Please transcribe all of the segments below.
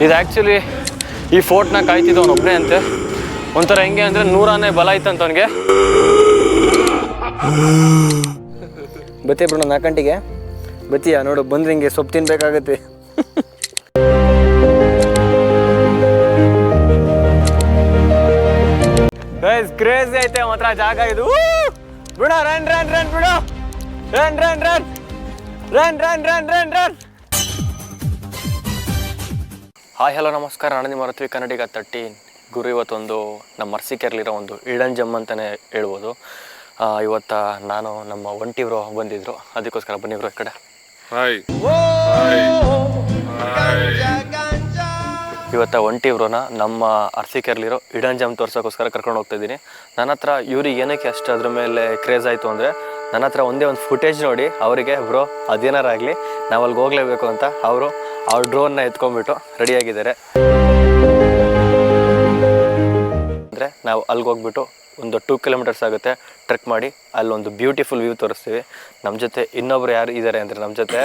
ಇದು ಆ್ಯಕ್ಚುಲಿ ಈ ಫೋರ್ಟ್ನ ಕಾಯ್ತಿದ್ದ ಅವನೊಬ್ಬನೇ ಅಂತೆ. ಒಂಥರ ಹೆಂಗೆ ಅಂದರೆ 100 ಆನೆ ಬಲ ಇತ್ತಂತ ಅವನಿಗೆ. ಬತ್ತಿ ಬಿಡೋಣ 4 ಗಂಟೆಗೆ ಬತ್ತೀಯ ನೋಡು, ಬಂದ್ರೆ ಹಿಂಗೆ ಸೊಪ್ಪು ತಿನ್ಬೇಕಾಗತ್ತೆ. ಕ್ರೇಜಿ ಐತೆ ಮಾತ್ರ ಜಾಗ ಇದು. ಬಿಡ ರನ್ ರನ್ ರನ್ ಬಿಡು, run run run run run run run run. Hi hello ನಮಸ್ಕಾರ, ನಾನು ನಿಮ್ಮ ರತ್ವಿ ಕನ್ನಡಿಗ 13 ಗುರು. ಇವತ್ತೊಂದು ನಮ್ಮ ಅರಸೀಕೆರೆಯಲ್ಲಿರೋ ಒಂದು ಹಿಡನ್ ಜಮ್ ಅಂತಲೇ ಹೇಳ್ಬೋದು. ಇವತ್ತು ನಾನು ನಮ್ಮ ಒಂಟಿಬ್ರು ಬಂದಿದ್ರು, ಅದಕ್ಕೋಸ್ಕರ ಬನ್ನಿಬ್ರು ಈ ಕಡೆ. ಇವತ್ತು ಒಂಟಿಬ್ರನ್ನ ನಮ್ಮ ಅರಸೀಕೆರೆಯಲ್ಲಿರೋ ಹಿಡನ್ ಜಮ್ ತೋರ್ಸೋಕ್ಕೋಸ್ಕರ ಕರ್ಕೊಂಡು ಹೋಗ್ತಾ ಇದ್ದೀನಿ. ನನ್ನ ಹತ್ರ ಇವ್ರಿಗೆ ಏನಕ್ಕೆ ಅಷ್ಟು ಅದ್ರ ಮೇಲೆ ಕ್ರೇಜ್ ಆಯಿತು ಅಂದರೆ, ನನ್ನ ಹತ್ರ ಒಂದೇ ಒಂದು ಫುಟೇಜ್ ನೋಡಿ ಅವರಿಗೆ ಬ್ರೋ ಅದೇನಾರಾಗಲಿ ನಾವು ಅಲ್ಲಿಗೆ ಹೋಗಲೇಬೇಕು ಅಂತ ಅವ್ರ ಡ್ರೋನ್ನ ಎತ್ಕೊಂಡ್ಬಿಟ್ಟು ರೆಡಿಯಾಗಿದ್ದಾರೆ. ಅಂದರೆ ನಾವು ಅಲ್ಲಿಗೆ ಹೋಗ್ಬಿಟ್ಟು ಒಂದು 2 ಕಿಲೋಮೀಟರ್ಸ್ ಆಗುತ್ತೆ ಟ್ರೆಕ್ ಮಾಡಿ ಅಲ್ಲೊಂದು ಬ್ಯೂಟಿಫುಲ್ ವ್ಯೂ ತೋರಿಸ್ತೀವಿ. ನಮ್ಮ ಜೊತೆ ಇನ್ನೊಬ್ರು ಯಾರು ಇದ್ದಾರೆ ಅಂದರೆ, ನಮ್ಮ ಜೊತೆ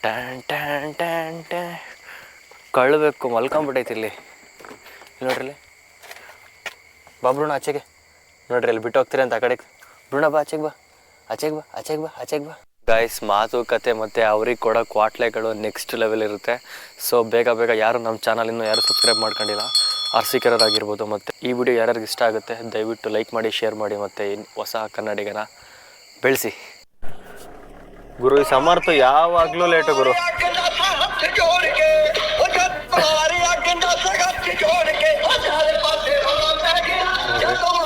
ಟ್ಯಾನ್ ಟ್ಯಾನ್ ಟ್ಯಾನ್ ಟ್ಯಾನ್ ಕಳ್ಬೇಕು ಮಲ್ಕೊಂಬಿಟ್ಟೈತಿ ಇಲ್ಲಿ ನೋಡ್ರಿ. ಬಾ ಬ್ರುಣ ಆಚೆಗೆ, ನೋಡ್ರಿ ಅಲ್ಲಿ ಬಿಟ್ಟು ಹೋಗ್ತೀರಿ ಅಂತ ಆ ಕಡೆಗೆ. ಬ್ರುಣ ಬಾ ಆಚೆಗೆ, ಬಾ ಆಚೆಗೆ, ಬಾ ಆಚೆಗೆ, ಬಾ ಆಚೆಗೆ ಬಾ. ಗೈಸ್, ಮಾತುಕತೆ ಮತ್ತು ಅವ್ರಿಗೆ ಕೊಡೋ ಕ್ವಾಟ್ಲೆಗಳು ನೆಕ್ಸ್ಟ್ ಲೆವೆಲ್ ಇರುತ್ತೆ. ಸೊ ಬೇಗ ಬೇಗ ಯಾರು ನಮ್ಮ ಚಾನಲ್ ಇನ್ನೂ ಯಾರು ಸಬ್ಸ್ಕ್ರೈಬ್ ಮಾಡ್ಕೊಂಡಿಲ್ಲ ಅರಸೀಕೆರೆಯವರಾಗಿರ್ಬೋದು. ಮತ್ತು ಈ ವಿಡಿಯೋ ಯಾರ್ಯಾರಿಗೆ ಇಷ್ಟ ಆಗುತ್ತೆ ದಯವಿಟ್ಟು ಲೈಕ್ ಮಾಡಿ, ಶೇರ್ ಮಾಡಿ, ಮತ್ತು ಹೊಸ ಕನ್ನಡಿಗನ ಬೆಳೆಸಿ. ಗುರು ಈ ಸಮರ್ಥ ಯಾವಾಗಲೂ ಲೇಟು ಗುರು.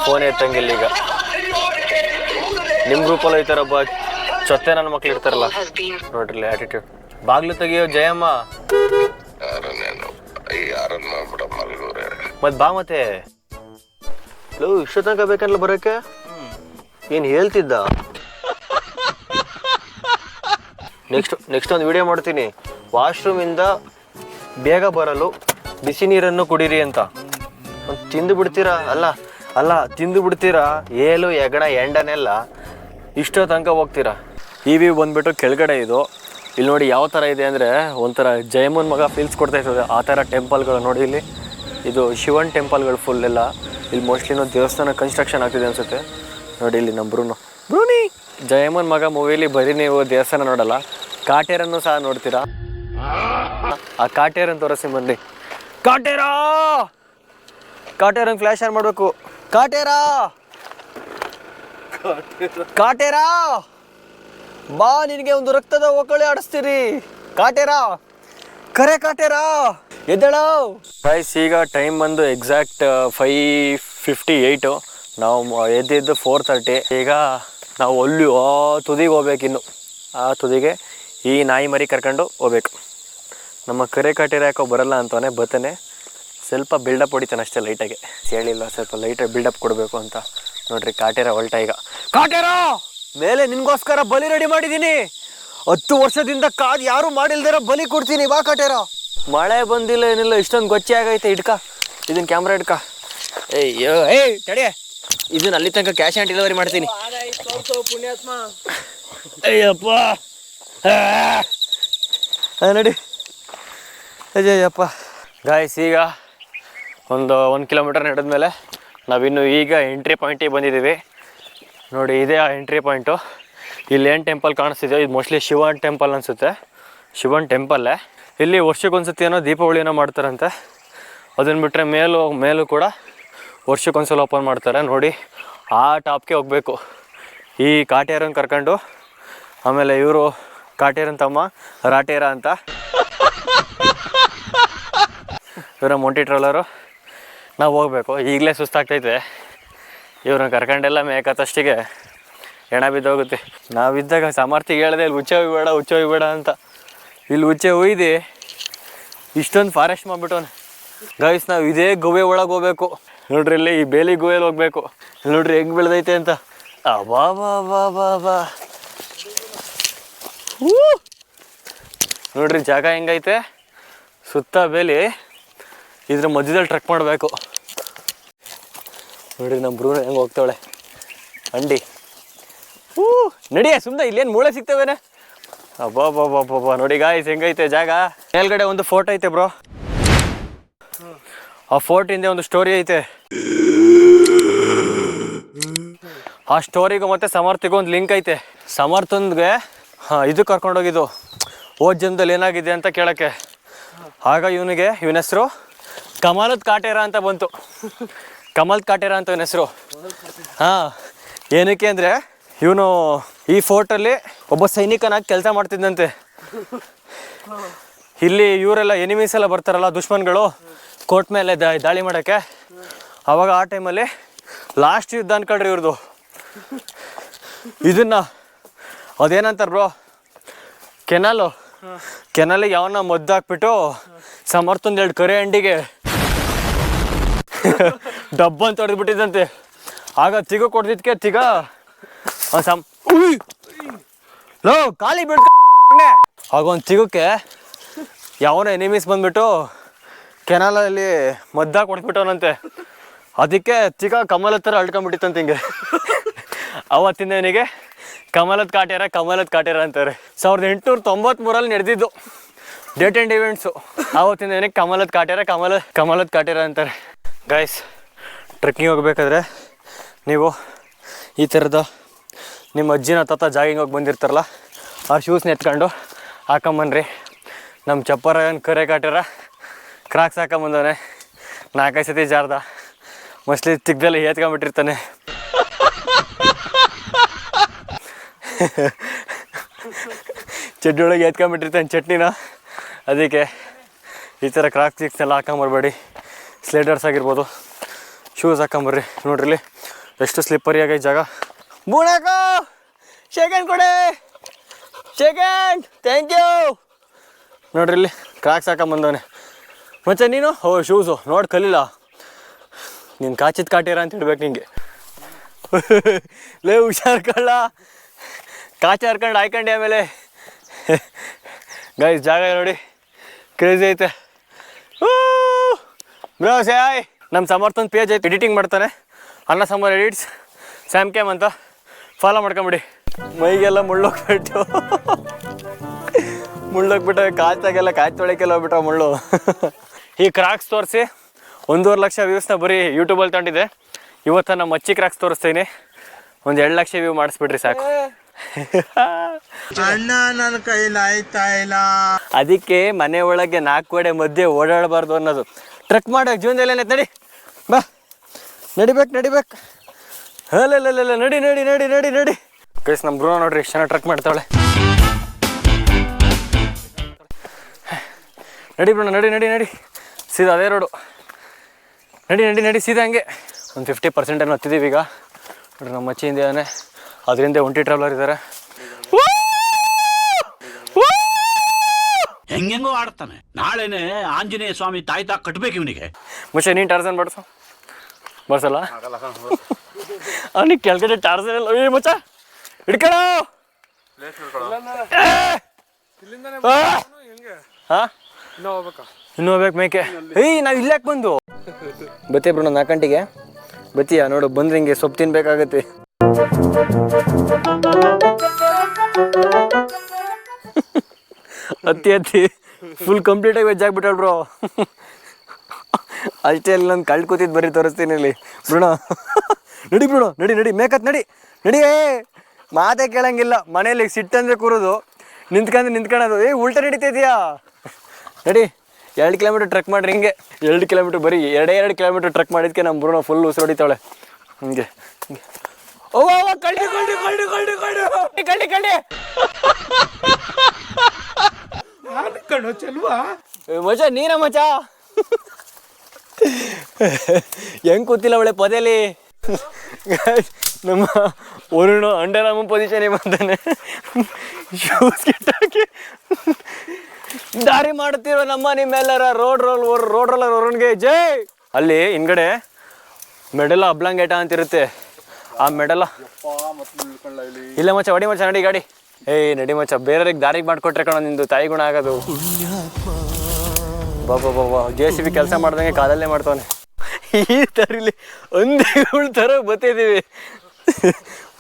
ಫೋನ್ ಎತ್ತಂಗಿಲ್ಲ ಈಗ. ನಿಮ್ಮ ಗ್ರೂಪಲ್ಲಿ ಐತಾರೊಬ್ಬ ಚೊತ್ತೆ ನನ್ನ ಮಕ್ಳು ಇರ್ತಾರಲ್ಲ ನೋಡ್ರಿ ಆಟಿಟ್ಯೂಡ್. ಬಾಗ್ಲು ತೆಗಿಯೋ ಜಯಮ್ಮ, ಮತ್ ಬಾ ಮತ್ತೆ ಇಷ್ಟ ತನಕ ಬೇಕಲ್ಲ ಬರೋಕೆ. ಏನ್ ಹೇಳ್ತಿದ್ದ? ನೆಕ್ಸ್ಟ್ ಒಂದು ವಿಡಿಯೋ ಮಾಡ್ತೀನಿ, ವಾಶ್ರೂಮಿಂದ ಬೇಗ ಬರಲು ಬಿಸಿ ನೀರನ್ನು ಕುಡೀರಿ ಅಂತ. ತಿಂದು ಬಿಡ್ತೀರಾ? ಅಲ್ಲ ತಿಂದು ಬಿಡ್ತೀರಾ ಏಲು ಎಗಣ ಎಂಡನೆಲ್ಲ ಇಷ್ಟೋ ತನಕ ಹೋಗ್ತೀರಾ. ಈ ವ್ಯೂ ಬಂದುಬಿಟ್ಟು ಕೆಳಗಡೆ ಇದು. ಇಲ್ಲಿ ನೋಡಿ ಯಾವ ಥರ ಇದೆ ಅಂದರೆ, ಒಂಥರ ಜಯಮನ್ ಮಗ ಫೀಲ್ಸ್ ಕೊಡ್ತಾ ಇರ್ತದೆ ಆ ಥರ ಟೆಂಪಲ್ಗಳು ನೋಡಿ. ಇಲ್ಲಿ ಇದು ಶಿವನ್ ಟೆಂಪಲ್ಗಳು ಫುಲ್ ಎಲ್ಲ. ಇಲ್ಲಿ ಮೋಸ್ಟ್ಲಿ ದೇವಸ್ಥಾನ ಕನ್ಸ್ಟ್ರಕ್ಷನ್ ಆಗ್ತಿದೆ ಅನಿಸುತ್ತೆ ನೋಡಿ. ಇಲ್ಲಿ ನಮ್ಮ ಬ್ರೂನಿ ಜಯಮನ್ ಮಗ ಮೂವಿಲಿ ಬರೀ ನೀವು ದೇವಸ್ಥಾನ ನೋಡಲ್ಲ, ಕಾಟೇರನ್ನು ಸಹ ನೋಡ್ತೀರಾ. ಆ ಕಾಟೇರನ್ನು ತೋರಿಸಿ ಬನ್ನಿ. ಕಾಟೇರಂಗೆ ಫ್ಲ್ಯಾಶ್ ಆನ್ ಮಾಡಬೇಕು. ಕಾಟೇರ ಬಾ, ನಿನಗೆ ಒಂದು ರಕ್ತದ ಒಕ್ಕಳೆ ಆಡಿಸ್ತೀರಿ. ಕಾಟೇರ ಎದ್ದಳ. ಪ್ರೈಸ್ ಈಗ ಟೈಮ್ ಬಂದು ಎಕ್ಸಾಕ್ಟ್ 5:58. ನಾವು ಎದ್ದಿದ್ದು 4:30. ಈಗ ನಾವು ಅಲ್ಲಿ ತುದಿಗೆ ಹೋಗ್ಬೇಕು. ಇನ್ನು ಆ ತುದಿಗೆ ಈ ನಾಯಿ ಮರಿ ಕರ್ಕೊಂಡು ಹೋಗ್ಬೇಕು. ನಮ್ಮ ಕಾಟೇರ ಯಾಕೋ ಬರಲ್ಲ ಅಂತವೇ ಬತ್ತಾನೆ, ಸ್ವಲ್ಪ ಬಿಲ್ಡಪ್ ಹೊಡಿತಾನೆ ಅಷ್ಟೇ ಲೈಟಾಗೆ. ಹೇಳಿಲ್ಲ ಸ್ವಲ್ಪ ಲೈಟಾಗಿ ಬಿಲ್ಡಪ್ ಕೊಡಬೇಕು ಅಂತ. ನೋಡ್ರಿ ಕಾಟೇರ ಹೊಲ್ಟ ಈಗ. ಕಾಟೇರ ಮೇಲೆ ನಿನ್ಗೋಸ್ಕರ ಬಲಿ ರೆಡಿ ಮಾಡಿದ್ದೀನಿ. 10 ವರ್ಷದಿಂದ ಕಾದು ಯಾರು ಮಾಡಿಲ್ದಿರ ಬಲಿ ಕೊಡ್ತೀನಿ, ಬಾ ಕಾಟೇರ. ಮಳೆ ಬಂದಿಲ್ಲ ಏನಿಲ್ಲ, ಇಷ್ಟೊಂದು ಗೊಚ್ಚೆ ಆಗೈತೆ. ಇದನ್ನ ಕ್ಯಾಮ್ರಾ ಹಿಡ್ಕ. ತಡೆ, ಇದನ್ನ ಅಲ್ಲಿ ತನಕ ಕ್ಯಾಶ್ ಆನ್ ಡೆಲಿವರಿ ಮಾಡ್ತೀನಿ. ಅಯ್ಯಪ್ಪ ನಡಿ. ಅಯ್ಯಪ್ಪ ಗಾಯ್ಸ್, ಈಗ ಒಂದು 1 ಕಿಲೋಮೀಟರ್ ನಡೆದ್ಮೇಲೆ ನಾವಿನ್ನು ಈಗ ಎಂಟ್ರಿ ಪಾಯಿಂಟಿಗೆ ಬಂದಿದ್ದೀವಿ. ನೋಡಿ ಇದೇ ಆ ಎಂಟ್ರಿ ಪಾಯಿಂಟು. ಇಲ್ಲಿ ಏನು ಟೆಂಪಲ್ ಕಾಣಿಸ್ತಿದೆ ಇದು ಮೋಸ್ಟ್ಲಿ ಶಿವನ್ ಟೆಂಪಲ್ ಅನಿಸುತ್ತೆ. ಶಿವನ್ ಟೆಂಪಲ್ಲೇ. ಇಲ್ಲಿ ವರ್ಷಕ್ಕೊಂದ್ಸತಿ ಏನೋ ದೀಪಾವಳಿನೋ ಮಾಡ್ತಾರಂತೆ. ಅದನ್ನು ಬಿಟ್ಟರೆ ಮೇಲೂ ಕೂಡ ವರ್ಷಕ್ಕೊಂದ್ಸಲ ಓಪನ್ ಮಾಡ್ತಾರೆ. ನೋಡಿ ಆ ಟಾಪ್ಗೆ ಹೋಗಬೇಕು ಈ ಕಾಟೇರನ್ನು ಕರ್ಕೊಂಡು. ಆಮೇಲೆ ಇವರು ಕಾಟೇರನ್ ತಮ್ಮ ರಾಟೇರ ಅಂತ, ಇವರ ಮೊಂಟಿ ಟ್ರೋಲರು. ನಾವು ಹೋಗ್ಬೇಕು. ಈಗಲೇ ಸುಸ್ತಾಗ್ತೈತೆ. ಇವ್ರನ್ನ ಕರ್ಕೊಂಡೆಲ್ಲ ಮೇಕತ್ತಷ್ಟಿಗೆ ಹೆಣ ಬಿದ್ದೋಗುತ್ತೆ. ನಾವಿದ್ದಾಗ ಸಮರ್ಥಿಗೆ ಹೇಳಿದೆ ಇಲ್ಲಿ ಹುಚ್ಚೆ ಹೋಗ್ಬೇಡ ಅಂತ. ಇಲ್ಲಿ ಹುಚ್ಚೆ ಒಯ್ದು ಇಷ್ಟೊಂದು ಫಾರೆಸ್ಟ್ ಮಾಡಿಬಿಟ್ಟವನೆ. ಗೈಸ್, ನಾವು ಇದೇ ಗುಹೆ ಒಳಗೆ ಹೋಗ್ಬೇಕು. ನೋಡ್ರಿ ಇಲ್ಲಿ ಈ ಬೇಲಿ ಗುಹೆಯಲ್ಲಿ ಹೋಗ್ಬೇಕು. ನೋಡ್ರಿ ಹೆಂಗೆ ಬೆಳೆದೈತೆ ಅಂತ. ಬಾ ನೋಡ್ರಿ ಜಾಗ ಹೆಂಗೈತೆ, ಸುತ್ತ ಬೇಲಿ. ಇದ್ರ ಮಧ್ಯದಲ್ಲಿ ಟ್ರೆಕ್ ಮಾಡಬೇಕು. ನೋಡ್ರಿ ನಮ್ಮ ಬ್ರೂನ ಹೆಂಗೆ ಹೋಗ್ತಾವಳೆ ಅಂಡಿ. ನಡಿಯ ಸುಮ್ಮನೆ. ಇಲ್ಲೇನು ಮೂಳೆ ಸಿಗ್ತವೇನೆ. ಅಬ್ಬಾ ನೋಡಿ ಗಾಯ್ಸ್ ಹೆಂಗೈತೆ ಜಾಗ. ಮೇಲ್ಗಡೆ ಒಂದು ಫೋರ್ಟ್ ಐತೆ ಬ್ರೋ. ಆ ಫೋರ್ಟ್ ಹಿಂದೆ ಒಂದು ಸ್ಟೋರಿ ಐತೆ. ಆ ಸ್ಟೋರಿಗೂ ಮತ್ತೆ ಸಮರ್ಥಿಗೂ ಒಂದು ಲಿಂಕ್ ಐತೆ. ಸಮರ್ಥನ್ಗೆ ಇದು ಕರ್ಕೊಂಡೋಗಿದ್ದು ಹೋದ ಜನ್ಮದಲ್ಲಿ ಏನಾಗಿದೆ ಅಂತ ಕೇಳಕ್ಕೆ. ಆಗ ಇವನ ಹೆಸರು ಕಮಲದ ಕಾಟೇರ ಅಂತ ಬಂತು. ಕಮಲದ ಕಾಟೇರ ಅಂತ ಇವನ ಹೆಸರು. ಹಾಂ, ಏನಕ್ಕೆ ಅಂದರೆ ಇವನು ಈ ಫೋರ್ಟಲ್ಲಿ ಒಬ್ಬ ಸೈನಿಕನಾಗಿ ಕೆಲಸ ಮಾಡ್ತಿದ್ದಂತೆ. ಇಲ್ಲಿ ಇವರೆಲ್ಲ ಎನಿಮೀಸ್ ಎಲ್ಲ ಬರ್ತಾರಲ್ಲ, ದುಶ್ಮನ್ಗಳು ಕೋರ್ಟ್ ಮೇಲೆ ದಾಳಿ ಮಾಡೋಕ್ಕೆ. ಆವಾಗ ಆ ಟೈಮಲ್ಲಿ ಲಾಸ್ಟ್ ಯುದ್ಧ ಅನ್ಕೊಳ್ರಿ ಇವ್ರದ್ದು. ಇದನ್ನ ಅದೇನಂತಾರೆ ಬ್ರೋ, ಕೆನಾಲಿಗೆ ಯಾವನ್ನ ಮದ್ದು ಹಾಕ್ಬಿಟ್ಟು ಸಮರ್ಥೊಂದು 2 ಕರೆ ಅಂಡಿಗೆ ಡಬ್ಬ ಅಂತ ಹೊಡೆದ್ಬಿಟ್ಟಿದ್ದಂತೆ. ಆಗ ತಿಗ ಕೊಡ್ದಿದ್ಕೆ ತಿಗ ಲೋ ಖಾಲಿ ಬಿಡ್. ಆಗ ಒಂದು ತಿಗಕ್ಕೆ ಯಾವನ ಎನಿಮೀಸ್ ಬಂದ್ಬಿಟ್ಟು ಕೆನಾಲಲ್ಲಿ ಮದ್ದಾಗಿ ಕೊಡ್ಬಿಟ್ಟವನಂತೆ. ಅದಕ್ಕೆ ತಿಗ ಕಮಲದ ಥರ ಅಳ್ಕೊಂಡ್ಬಿಟ್ಟಿತ್ತಂತ ಹಿಂಗೆ. ಅವತ್ತಿಂದ ಇವನಿಗೆ ಕಮಲದ ಕಾಟೇರ ಅಂತಾರೆ. 1893 ನಡೆದಿದ್ದು ಡೇಟ್ ಆ್ಯಂಡ್ ಇವೆಂಟ್ಸು. ಆವತ್ತಿಂದ ಇವನಿಗೆ ಕಮಲದ ಕಾಟೇರ ಅಂತಾರೆ. ಗೈಸ್, ಟ್ರೆಕ್ಕಿಂಗ್ ಹೋಗ್ಬೇಕಾದ್ರೆ ನೀವು ಈ ಥರದ ನಿಮ್ಮ ಅಜ್ಜಿನ ತಾತ ಜಾಗಿಂಗ್ ಹೋಗಿ ಬಂದಿರ್ತಾರಲ್ಲ, ಆ ಶೂಸ್ನ ಎತ್ಕೊಂಡು ಹಾಕೊಂಬನ್ರಿ. ನಮ್ಮ ಚಪ್ಪರನ್ ಕರೆ ಕಾಟೇರ ಕ್ರಾಕ್ಸ್ ಹಾಕೊಂಬಂದವನೆ 4-5 ಸತಿ ಜಾರ್ದ ಮಸ್ಲಿ ತಿಗ್ದಲ್ಲಿ ಏತ್ಕೊಂಡ್ಬಿಟ್ಟಿರ್ತಾನೆ. ಚಡ್ಡಿ ಒಳಗೆ ಎತ್ಕೊಂಡ್ಬಿಟ್ಟಿರ್ತಾನೆ ಚಟ್ನಿನ. ಅದಕ್ಕೆ ಈ ಥರ ಕ್ರಾಕ್ಸ್ ಎಲ್ಲ ಹಾಕೊಂಬರ್ಬೇಡಿ. ಸ್ಲೇಡರ್ಸ್ ಆಗಿರ್ಬೋದು, ಶೂಸ್ ಹಾಕೊಂಬರ್ರಿ. ನೋಡ್ರಿ ಇಲ್ಲಿ ಎಷ್ಟು ಸ್ಲಿಪ್ಪರಿ ಆಗೈತೆ ಜಾಗ. ಬೂಣಾಕ ಸೆಕೆಂಡ್ ಕೊಡೆ, ಸೆಕೆಂಡ್, ಥ್ಯಾಂಕ್ ಯು. ನೋಡ್ರಿ ಇಲ್ಲಿ ಕ್ರಾಕ್ಸ್ ಹಾಕೊಂಬಂದವನೆ. ಮತ್ತೆ ನೀನು ಶೂಸು ನೋಡಿ ಕಲಿಲ್ಲ, ನೀನು ಕಾಚಿದ ಕಾಟೇರ ಅಂತ ಹೇಳ್ಬೇಕು ನಿಂಗೆ. ಲೇ ಹುಷಾರ್ ಕಳ್ಳ, ಕಾಚ ಹರ್ಕೊಂಡು ಹಾಯ್ಕೊಂಡೆ. ಆಮೇಲೆ ಗೈಸ್ ಜಾಗ ನೋಡಿ ಕ್ರೇಜಿ ಐತೆ. ಬ್ರೋ ಸಾಯ್, ನಮ್ಮ ಸಮರ್ಥನ್ ಪೇಜ್ ಐತೆ, ಎಡಿಟಿಂಗ್ ಮಾಡ್ತಾನೆ. ಅನ್ನ ಸಾಂಬಾರ್ ಎಡಿಟ್ಸ್ ಸ್ಯಾಮ್ ಕ್ಯಾಮ್ ಅಂತ ಫಾಲೋ ಮಾಡ್ಕೊಂಬಿಡಿ. ಮೈಗೆಲ್ಲ ಮುಳ್ಳೋಗ್ಬಿಟ್ಟು ಕಾಚಾಗೆಲ್ಲ ಕಾಚ್ ತೊಳಕೆಲ್ಲ ಹೋಗ್ಬಿಟ್ಟು ಮುಳ್ಳು. ಈ ಕ್ರಾಕ್ಸ್ ತೋರಿಸಿ 1.5 ಲಕ್ಷ ವ್ಯೂಸ್ನ ಬರೀ ಯೂಟ್ಯೂಬಲ್ಲಿ ತಗೊಂಡಿದ್ದೆ. ಇವತ್ತು ನಮ್ಮ ಮಚ್ಚಿ ಕ್ರಾಕ್ಸ್ ತೋರಿಸ್ತೀನಿ, ಒಂದು 2 ಲಕ್ಷ ವ್ಯೂ ಮಾಡಿಸ್ಬಿಟ್ರಿ ಸಾಕು. ಅಣ್ಣ ನನ್ನ ಕೈಲಾಯ್ತಾ ಇಲ್ಲ. ಅದಕ್ಕೆ ಮನೆ ಒಳಗೆ 4 ಗೋಡೆ ಮಧ್ಯೆ ಓಡಾಡಬಾರ್ದು ಅನ್ನೋದು. ಟ್ರೆಕ್ ಮಾಡೋಕೆ ಜೀವನದಲ್ಲಿ ಏನೈತೆ, ನಡಿ ಬಾ, ನಡಿಬೇಕು. ಅಲ್ಲ ನಡಿ. ಗೈಸ್, ನಮ್ಮ ಬ್ರೋ ನೋಡ್ರಿ ಎಷ್ಟು ಚೆನ್ನಾಗಿ ಟ್ರೆಕ್ ಮಾಡ್ತಾಳೆ. ನಡಿ ಬ್ರೋ, ನಡಿ ಸೀದಾ ಅದೇ ರೋಡು. ನಡಿ ಸೀದಾ ಹಂಗೆ. ಒಂದು 50% ಏನೋ ಹತ್ತಿದ್ದೀವಿ ಈಗ. ನೋಡ್ರಿ ನಮ್ಮ ಮಚ್ಚಿಯಿಂದ ಇದ್ದಾನೆ, ಅದರಿಂದ ಒಂಟಿ ಟ್ರಾವೆಲರ್ ಇದ್ದಾರೆ. ಹೆಂಗೆಂಗೋ ಆಡ್ತಾನೆ. ನಾಳೆನೆ ಆಂಜನೇಯ ಸ್ವಾಮಿ ತಾಯ್ತಾ ಕಟ್ಬೇಕು ಇವನಿಗೆ. ಮುಚ್ಚೆ ನೀನು ಟಾರ್ಸನ್ ಬರ್ಸಲ್ಲ. ಅವನಿಗೆ ಕೆಳಗಡೆ ಟಾರ್ಸನ್ ಇಲ್ಲ. ಏ ಮುಚ್ಚ ಹಿಡ್ಕಳ. ಹಾಂ, ಇನ್ನೂ ಹೋಗ್ಬೇಕು ಮೇಕೆ. ನಾವು ಇಲ್ಲಾಕೆ ಬಂದು ಬತ್ತಿ ಬ್ರೋ, 4 ಗಂಟೆಗೆ ಬತ್ತೀಯಾ? ನೋಡು ಬಂದ್ರೆ ಹಿಂಗೆ ಸೊಪ್ಪು ತಿನ್ಬೇಕಾಗತ್ತೆ. ಹತ್ತಿ ಫುಲ್ ಕಂಪ್ಲೀಟಾಗಿ ವೆಜ್ ಆಗಿಬಿಟ್ಟಾಳ ಬ್ರೋ. ಅಷ್ಟೇ ಅಲ್ಲಿ ನಾನು ಕಳ್ಳು ಕೂತಿದ್ದು ಬರೀ ತೋರಿಸ್ತೀನಿ ಇಲ್ಲಿ. ಬ್ರೋಣ ನಡಿ ಬ್ರೋಣ, ನಡಿ ಮೇಕತ್ ನಡಿ. ಮಾತೇ ಕೇಳಂಗಿಲ್ಲ. ಮನೇಲಿ ಸಿಟ್ಟಂದ್ರೆ ಕೂರೋದು, ನಿಂತ್ಕೊಳ್ಳೋದು. ಉಲ್ಟಾ ನಡೀತಿದ್ಯಾ? ನಡಿ. 2 ಕಿಲೋಮೀಟ್ರ್ ಟ್ರೆಕ್ ಮಾಡ್ರಿ. ಹಿಂಗೆ 2 ಕಿಲೋಮೀಟ್ರ್ ಬರೀ 2 ಕಿಲೋಮೀಟ್ರ್ ಟ್ರೆಕ್ ಮಾಡಿದ್ಕೆ ನಮ್ಮ ಬ್ರೋಣ ಫುಲ್ ಉಸಿರು ಹೊಡಿತಾಳೆ ಹಿಂಗೆ. ಓ ಕಳ್ಳಿ ಮಜಾ ನೀನ ಮಜಾ. ಹೆಂಗ್ ಕೂತಿಲ್ಲ ಅವಳೆ ಪದೇಲಿ. ನಮ್ಮ ವರುಣ ಅಂಡರ್ ಪೊಸಿಷನ್ ಬಂದಾನೆ. ಶೂಸ್ ಕಿಟ್ಟಾಕಿ ದಾರಿ ಮಾಡುತ್ತಿರೋ ನಿಮ್ಮೆಲ್ಲರ ರೋಡ್ ರೋಲರ್ ವರುಣ್ಗೆ ಜೈ. ಅಲ್ಲಿ ಹಿಂದ್ಗಡೆ ಮೆಡಲ ಅಬ್ಲಾಂಗೇಟ ಅಂತಿರುತ್ತೆ. ಆ ಮೆಡಲ ಇಲ್ಲ ಮಚ್ಚ, ಹೊಡಿ ಮಚ್ಚ, ನಡಿ ಗಾಡಿ. ನಡಿ ಮಚ್ಚ, ಬೇರೆಯವ್ರಿಗೆ ದಾರಿಗೆ ಮಾಡಿಕೊಟ್ರೆ ಕಣ ನಿಂದು ತಾಯಿ ಗುಣ ಆಗೋದು. ಬಾಬಾ JCB ಕೆಲಸ ಮಾಡ್ದಂಗೆ ಕಾಲಲ್ಲೇ ಮಾಡ್ತಾನೆ. ಈ ತರಿಲಿ ಒಂದೇ ಥರ ಬತ್ತಿದ್ದೀವಿ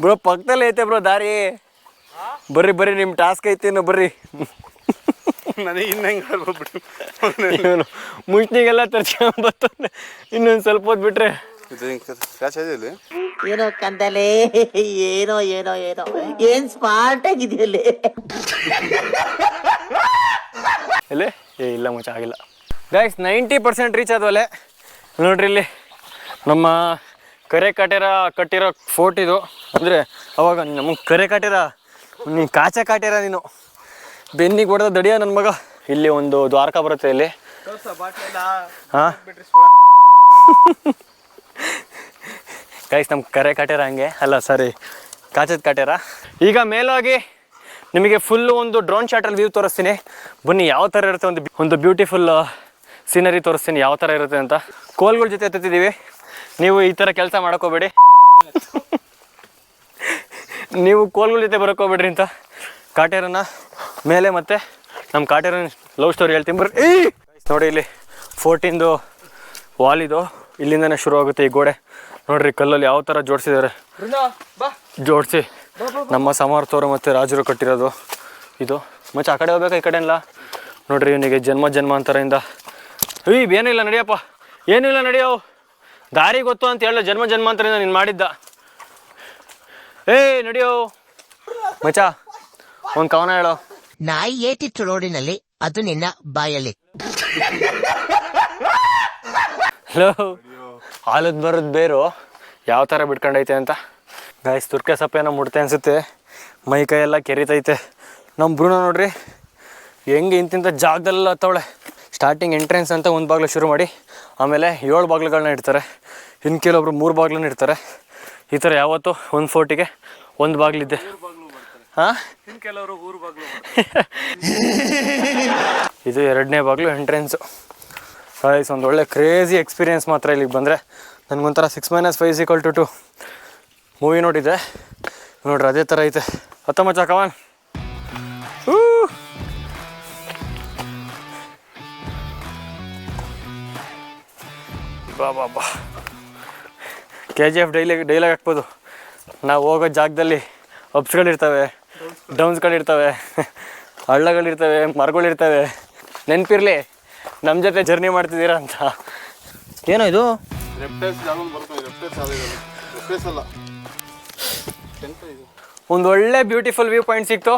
ಬ್ರೋ. ಪಕ್ಕದಲ್ಲೇ ಐತೆ ಬ್ರೋ ದಾರಿ. ಬರ್ರಿ ಬರ್ರಿ ನಿಮ್ಮ ಟಾಸ್ಕ್ ಐತೇನೋ ಬರ್ರಿ. ನನಗೆ ಇನ್ನಂಗೆ ಹೋಗ್ಬಿಟ್ಟು ಇವನು ಮುಂಚಿಗೆಲ್ಲ ತರ್ಸ್ಕೊಂಬತ್ತು ಇನ್ನೊಂದು ಸ್ವಲ್ಪ ಹೊತ್ತು ಬಿಟ್ರೆ ಸ್ಕ್ರಾಚ್ ಇದೆ ಇಲ್ಲಿ. ಏನೋ ಕಂದಲೆ ಏನೋ ಏನೋ ಏನೋ ಏನ್ ಸ್ಮಾರ್ಟ್ ಆಗಿದೆಯಲ್ಲಿ. ಎಲ್ಲಿ ಇಲ್ಲ ಮಚ್ಚ ಆಗಿಲ್ಲ ಗೈಸ್. 90% ರೀಚ್ ಆದವಲ್ಲೇ ನೋಡ್ರಿ. ಇಲ್ಲಿ ನಮ್ಮ ಕರೆ ಕಾಟೇರ ಕಟ್ಟಿರೋ ಫೋರ್ಟ್ ಇದು. ಅಂದರೆ ಅವಾಗ ನಮಗೆ ಕರೆ ಕಾಟೇರ ನೀನು ಕಾಚ ಕಾಟೇರ ನೀನು ಬೆನ್ನಿಗೆ ಹೊಡೆದ ದಡಿಯ ನನ್ನ ಮಗ. ಇಲ್ಲಿ ಒಂದು ದ್ವಾರಕ ಬರುತ್ತೆ ಇಲ್ಲಿ. ಹಾಂ ಗೈಸ್ ನಮ್ಮ ಕರೆ ಕಾಟೇರ ಹಂಗೆ ಅಲ್ಲ ಸಾರಿ ಕಾಚದ ಕಾಟೇರ. ಈಗ ಮೇಲೋಗಿ ನಿಮಗೆ ಫುಲ್ಲು ಒಂದು ಡ್ರೋನ್ ಶಾಟಲ್ಲಿ ವ್ಯೂ ತೋರಿಸ್ತೀನಿ. ಬನ್ನಿ ಯಾವ ಥರ ಇರುತ್ತೆ ಒಂದು ಬ್ಯೂಟಿಫುಲ್ ಸೀನರಿ ತೋರಿಸ್ತೀನಿ ಯಾವ ಥರ ಇರುತ್ತೆ ಅಂತ. ಕೋಲ್ಗಳ ಜೊತೆ ಎತ್ತಿದ್ದೀವಿ. ನೀವು ಈ ಥರ ಕೆಲಸ ಮಾಡೋಕೋಬೇಡಿ, ನೀವು ಕೋಲ್ಗಳ ಜೊತೆ ಬರೋಕೋಬೇಡ್ರಿ ಅಂತ. ಕಾಟೇರನ ಮೇಲೆ ಮತ್ತು ನಮ್ಮ ಕಾಟೇರನ ಲವ್ ಸ್ಟೋರಿ ಹೇಳ್ತೀನಿ ಬರ್ರಿ. ನೋಡಿ ಇಲ್ಲಿ ಫೋರ್ಟಿಂದು ವಾಲ್ ಇದು, ಇಲ್ಲಿಂದನೇ ಶುರು ಆಗುತ್ತೆ ಈ ಗೋಡೆ. ನೋಡ್ರಿ ಕಲ್ಲಲ್ಲಿ ಯಾವ ಥರ ಜೋಡಿಸಿದ್ದಾರೆ, ಜೋಡಿಸಿ ನಮ್ಮ ಸಮರ್ಥವರು ಮತ್ತು ರಾಜರು ಕಟ್ಟಿರೋದು ಇದು. ಮಚ್ಚ ಆ ಕಡೆ ಹೋಗ್ಬೇಕಾ ಈ ಕಡೆ ಎಲ್ಲ ನೋಡ್ರಿ. ಇವನಿಗೆ ಜನ್ಮಾಂತರದಿಂದ ಏನಿಲ್ಲ ನಡಿಯಪ್ಪ, ಏನಿಲ್ಲ ನಡಿಯೋ ದಾರಿ ಗೊತ್ತು ಅಂತ ಹೇಳ ಜನ್ಮಾಂತರದಿಂದ ನೀನು ಮಾಡಿದ್ದ. ನಡಿಯೋ ಮಚ್ಚ ಒಂದು ಕವನ ಹೇಳೋ. ನಾಯಿ ಏಟಿತ್ತು ರೋಡಿನಲ್ಲಿ, ಅದು ನಿನ್ನ ಬಾಯಲ್ಲಿ. ಹಲೋ, ಹಾಲದ್ ಬರೋದು ಬೇರು ಯಾವ ಥರ ಬಿಟ್ಕೊಂಡೈತೆ ಅಂತ. ಗಾಯ್ಸ್ ತುರ್ಕೆ ಸಪ್ಪೇನೋ ಮುಡ್ತೆ ಅನಿಸುತ್ತೆ, ಮೈ ಕೈಯೆಲ್ಲ ಕೆರಿತೈತೆ. ನಮ್ಮ ಬ್ರೂನ ನೋಡ್ರಿ ಹೆಂಗೆ ಇಂತಿಂಥ ಜಾಗದಲ್ಲ ಹತ್ತವಳೆ. ಸ್ಟಾರ್ಟಿಂಗ್ ಎಂಟ್ರೆನ್ಸ್ ಅಂತ ಒಂದು ಬಾಗಿಲು ಶುರು ಮಾಡಿ ಆಮೇಲೆ 7 ಬಾಗಿಲುಗಳನ್ನ ಇಡ್ತಾರೆ. ಇನ್ನು ಕೆಲವೊಬ್ರು 3 ಬಾಗಿಲನ್ನ ಇಡ್ತಾರೆ. ಈ ಥರ ಯಾವತ್ತೂ ಒಂದು ಫೋರ್ಟಿಗೆ 1 ಬಾಗಿಲಿದ್ದೆ. ಹಾಂ ಕೆಲವರು 3 ಬಾಗಿಲು. ಇದು 2ನೇ ಬಾಗಿಲು ಎಂಟ್ರೆನ್ಸು. ಗಾಯ್ಸ್ ಒಂದು ಒಳ್ಳೆ ಕ್ರೇಜಿ ಎಕ್ಸ್ಪೀರಿಯೆನ್ಸ್ ಮಾತ್ರ ಇಲ್ಲಿಗೆ ಬಂದರೆ. ನನಗೊಂಥರ 6 - 5 = 2 ಮೂವಿ ನೋಡಿದ್ದೆ ನೋಡ್ರಿ, ಅದೇ ಥರ ಐತೆ. ಮಚ್ಚ ಕವನ್ ಬಾ KGF ಡೈಲಾಗ್ ಹಾಕ್ಬೋದು. ನಾವು ಹೋಗೋ ಜಾಗದಲ್ಲಿ ಅಪ್ಸ್ಗಳಿರ್ತವೆ, ಡೌನ್ಸ್ಗಳಿರ್ತವೆ, ಹಳ್ಳಗಳಿರ್ತವೆ, ಮರಗಳಿರ್ತವೆ. ನೆನಪಿರಲಿ ನಮ್ಮ ಜೊತೆ ಜರ್ನಿ ಮಾಡ್ತಿದ್ದೀರಾ ಅಂತ. ಏನೋ ಇದು ಒಂದು ಒಳ್ಳೆ ಬ್ಯೂಟಿಫುಲ್ ವ್ಯೂ ಪಾಯಿಂಟ್ ಸಿಕ್ತು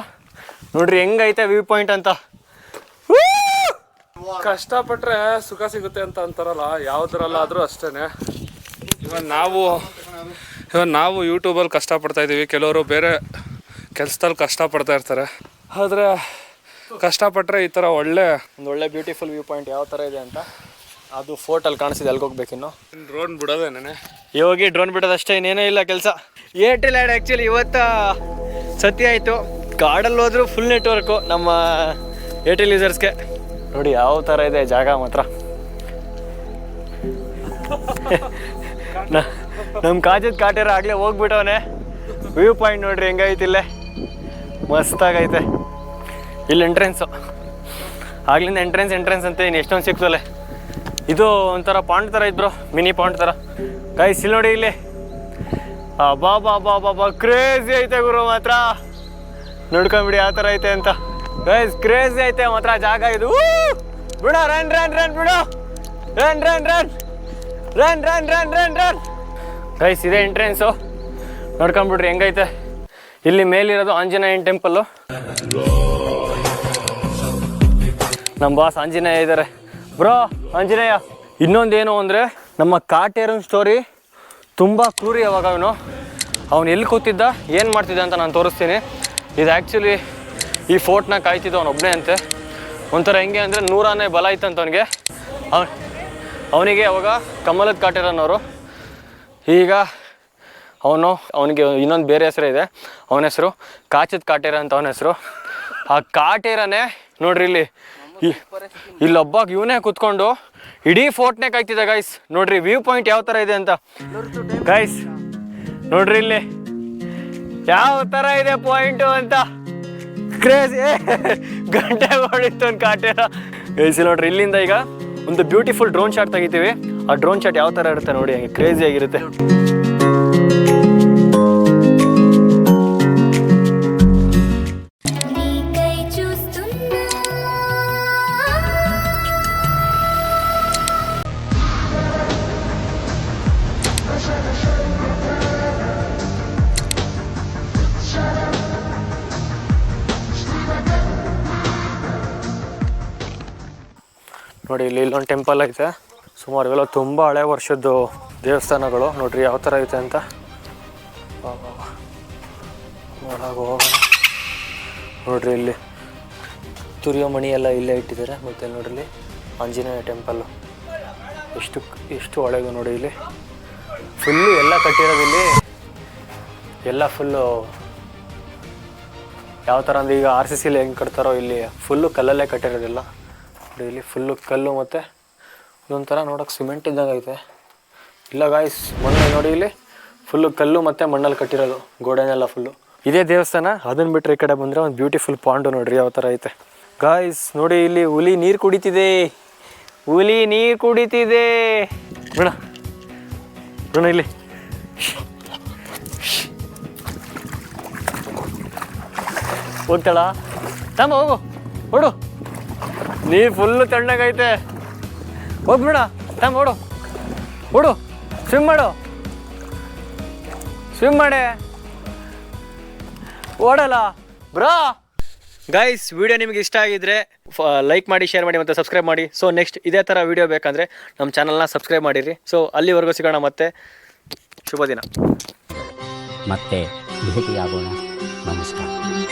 ನೋಡ್ರಿ. ಹೆಂಗೈತೆ ವ್ಯೂ ಪಾಯಿಂಟ್ ಅಂತ. ಕಷ್ಟಪಟ್ರೆ ಸುಖ ಸಿಗುತ್ತೆ ಅಂತ ಅಂತಾರಲ್ಲ, ಯಾವುದ್ರಲ್ಲಾದರೂ ಅಷ್ಟೇ. ಇವನ್ ನಾವು ಯೂಟ್ಯೂಬಲ್ಲಿ ಕಷ್ಟಪಡ್ತಾ ಇದ್ದೀವಿ, ಕೆಲವರು ಬೇರೆ ಕೆಲಸದಲ್ಲಿ ಕಷ್ಟಪಡ್ತಾ ಇರ್ತಾರೆ. ಆದರೆ ಕಷ್ಟಪಟ್ಟರೆ ಈ ಥರ ಒಂದು ಒಳ್ಳೆ ಬ್ಯೂಟಿಫುಲ್ ವ್ಯೂ ಪಾಯಿಂಟ್ ಯಾವ ಥರ ಇದೆ ಅಂತ ಅದು ಫೋಟೋಲ್ಲಿ ಕಾಣಿಸಿದೆ. ಅಲ್ಲಿಗೆ ಹೋಗ್ಬೇಕಿನ್ನು. ಡ್ರೋನ್ ಬಿಡೋದೇನೆ, ಹೋಗಿ ಡ್ರೋನ್ ಬಿಡೋದಷ್ಟೇ, ಇನ್ನೇನೂ ಇಲ್ಲ ಕೆಲಸ. ಏರ್ಟೆಲ್ ಆ್ಯಡ್ ಆ್ಯಕ್ಚುಲಿ ಇವತ್ತು ಸತ್ಯ ಆಯಿತು. ಕಾಡಲ್ಲಿ ಹೋದ್ರೂ ಫುಲ್ ನೆಟ್ವರ್ಕು ನಮ್ಮ ಏರ್ಟೆಲ್ ಯೂಸರ್ಸ್ಗೆ. ನೋಡಿ ಯಾವ ಥರ ಇದೆ ಜಾಗ ಮಾತ್ರ. ನಮ್ಮ ಕಾಜದ ಕಾಟೇರ ಆಗಲೇ ಹೋಗ್ಬಿಟ್ಟವನೆ. ವ್ಯೂ ಪಾಯಿಂಟ್ ನೋಡ್ರಿ ಹೆಂಗೈತಿಲ್ಲೇ, ಮಸ್ತಾಗೈತೆ. ಇಲ್ಲಿ ಎಂಟ್ರೆನ್ಸು, ಆಗ್ಲಿಂದ ಎಂಟ್ರೆನ್ಸ್ ಅಂತ ಇನ್ನು ಎಷ್ಟೊಂದು ಸಿಕ್ತಲ್ಲ. ಇದು ಒಂಥರ ಪಾಂಡ್ ಥರ ಇದ್ರು, ಮಿನಿ ಪಾಂಡ್ ಥರ. ಗೈಸ್ ಇಲ್ಲಿ ನೋಡಿ, ಇಲ್ಲಿ ಬಾಬಾ ಕ್ರೇಜಿ ಐತೆ ಗುರು ಮಾತ್ರ. ನೋಡ್ಕೊಂಬಿಡಿ ಯಾವ ಥರ ಐತೆ ಅಂತ. ಗೈಸ್ ಕ್ರೇಜಿ ಐತೆ ಮಾತ್ರ ಜಾಗ ಇದು. ಬಿಡೋ ರನ್ ಬಿಡು, ರನ್. ಗೈಸ್ ಇದೆ ಎಂಟ್ರೆನ್ಸು, ನೋಡ್ಕೊಂಬಿಡ್ರಿ ಹೆಂಗೈತೆ. ಇಲ್ಲಿ ಮೇಲಿರೋದು ಆಂಜನೇಯನ್ ಟೆಂಪಲ್ಲು. ನಮ್ಮ ಬಾಸ್ ಆಂಜನೇಯ ಇದ್ದಾರೆ ಬ್ರೋ. ಆಂಜನೇಯ ಇನ್ನೊಂದೇನು ಅಂದರೆ ನಮ್ಮ ಕಾಟೇರನ್ ಸ್ಟೋರಿ ತುಂಬ ಕ್ರೂರಿ. ಅವಾಗ ಅವನು ಎಲ್ಲಿ ಕೂತಿದ್ದ, ಏನು ಮಾಡ್ತಿದ್ದ ಅಂತ ನಾನು ತೋರಿಸ್ತೀನಿ. ಇದು ಆ್ಯಕ್ಚುಲಿ ಈ ಫೋರ್ಟ್ನ ಕಾಯ್ತಿದ್ದ ಅವನೊಬ್ಬನೇ ಅಂತೆ. ಒಂಥರ ಹೆಂಗೆ ಅಂದರೆ 100 ಆನೆ ಬಲ ಇತ್ತಂತ ಅವನಿಗೆ ಅವಾಗ ಕಮಲದ ಕಾಟೇರನವರು. ಈಗ ಅವನಿಗೆ ಇನ್ನೊಂದು ಬೇರೆ ಹೆಸರು ಇದೆ, ಅವನ ಹೆಸರು ಕಾಚದ ಕಾಟೇರ ಅಂತ ಅವನ ಹೆಸರು. ಆ ಕಾಟೇರನೇ ನೋಡ್ರಿ ಇಲ್ಲೊಬ್ಬ ಇವನೇ ಕೂತ್ಕೊಂಡು ಇಡೀ ಫೋರ್ಟ್ನೇ ಕಾಯ್ತಿದ್ದ. ಗೈಸ್ ನೋಡ್ರಿ ವ್ಯೂ ಪಾಯಿಂಟ್ ಯಾವ ಥರ ಇದೆ ಅಂತ. ಗೈಸ್ ನೋಡ್ರಿ ಇಲ್ಲಿ ಯಾವ ಥರ ಇದೆ ಪಾಯಿಂಟು ಅಂತ. ಕ್ರೇಜಿ ಗಂಟೆ ಹೊಡಿತು ಒಂದು ಕಾಟೇರ. ಗೈಸ್ ನೋಡ್ರಿ ಇಲ್ಲಿಂದ ಈಗ ಒಂದು ಬ್ಯೂಟಿಫುಲ್ ಡ್ರೋನ್ ಶಾಟ್ ತೆಗಿತೀವಿ. ಆ ಡ್ರೋನ್ ಶಾಟ್ ಯಾವ ಥರ ಇರುತ್ತೆ ನೋಡಿ, ಹಂಗೆ ಕ್ರೇಜಿ ಆಗಿರುತ್ತೆ. ನೋಡಿ ಇಲ್ಲೊಂದು ಟೆಂಪಲ್ ಐತೆ. ಸುಮಾರು ಇವೆಲ್ಲ ತುಂಬ ಹಳೆ ವರ್ಷದ್ದು ದೇವಸ್ಥಾನಗಳು. ನೋಡ್ರಿ ಯಾವ ಥರ ಐತೆ ಅಂತ. ಒಳಗೆ ಹೋಗೋಣ. ನೋಡ್ರಿ ಇಲ್ಲಿ ತುರಿಯೋ ಮಣಿ ಎಲ್ಲ ಇಲ್ಲೇ ಇಟ್ಟಿದ್ದಾರೆ. ಮತ್ತು ನೋಡ್ರಿ ಇಲ್ಲಿ ಆಂಜನೇಯ ಟೆಂಪಲ್ಲು ಎಷ್ಟು ಹಳೆದು ನೋಡಿ. ಇಲ್ಲಿ ಫುಲ್ಲು ಎಲ್ಲ ಕಟ್ಟಿರೋದಿಲ್ಲಿ ಎಲ್ಲ ಫುಲ್ಲು ಯಾವ ಥರ ಅಂದರೆ ಈಗ RCCಲಿ ಹೆಂಗೆ ಕಟ್ತಾರೋ ಇಲ್ಲಿ ಫುಲ್ಲು ಕಲ್ಲಲ್ಲೇ ಕಟ್ಟಿರೋದಿಲ್ಲ. ನೋಡಿ ಇಲ್ಲಿ ಫುಲ್ಲು ಕಲ್ಲು ಮತ್ತು ಇದೊಂಥರ ನೋಡೋಕೆ ಸಿಮೆಂಟ್ ಇದ್ದಂಗೆ ಐತೆ. ಇಲ್ಲ ಗಾಯ್ಸ್ ಮಣ್ಣು ನೋಡಿ ಇಲ್ಲಿ ಫುಲ್ಲು ಕಲ್ಲು ಮತ್ತು ಮಣ್ಣಲ್ಲಿ ಕಟ್ಟಿರೋದು ಗೋಡೆನೆಲ್ಲ ಫುಲ್ಲು. ಇದೇ ದೇವಸ್ಥಾನ. ಅದನ್ನು ಬಿಟ್ಟರೆ ಈ ಕಡೆ ಬಂದರೆ ಒಂದು ಬ್ಯೂಟಿಫುಲ್ ಪಾಂಡು ನೋಡ್ರಿ ಯಾವ ಥರ ಐತೆ. ಗಾಯ್ಸ್ ನೋಡಿ ಇಲ್ಲಿ ಹುಲಿ ನೀರು ಕುಡಿತಿದೆ. ಹುಲಿ ನೀರು ಕುಡಿತಿದೆ. ಬಿಡ ಬಿಡ ಇಲ್ಲಿ ಹೋಗ್ತಾಳ ತಮ್ಮ ಹೋಗು ಹೊಡು. ನೀರು ಫುಲ್ಲು ತಣ್ಣಗೈತೆ. ಹೋಗ್ಬಿಡ ತಮ್ಮ ಹೊಡು ಹೊಡು. ಸ್ವಿಮ್ ಮಾಡು ಸ್ವಿಮ್ ಮಾಡೆ ಓಡಲ್ಲ ಬ್ರಾ. ಗೈಸ್ ವಿಡಿಯೋ ನಿಮಗೆ ಇಷ್ಟ ಆಗಿದ್ರೆ ಲೈಕ್ ಮಾಡಿ, ಶೇರ್ ಮಾಡಿ ಮತ್ತು ಸಬ್ಸ್ಕ್ರೈಬ್ ಮಾಡಿ. ಸೊ ನೆಕ್ಸ್ಟ್ ಇದೇ ಥರ ವಿಡಿಯೋ ಬೇಕಂದರೆ ನಮ್ಮ ಚಾನಲ್ನ ಸಬ್ಸ್ಕ್ರೈಬ್ ಮಾಡಿರಿ. ಸೊ ಅಲ್ಲಿವರೆಗೂ ಸಿಗೋಣ. ಮತ್ತೆ ಶುಭ ದಿನ. ಮತ್ತೆ ಭೇಟಿಯಾಗೋಣ. ನಮಸ್ಕಾರ.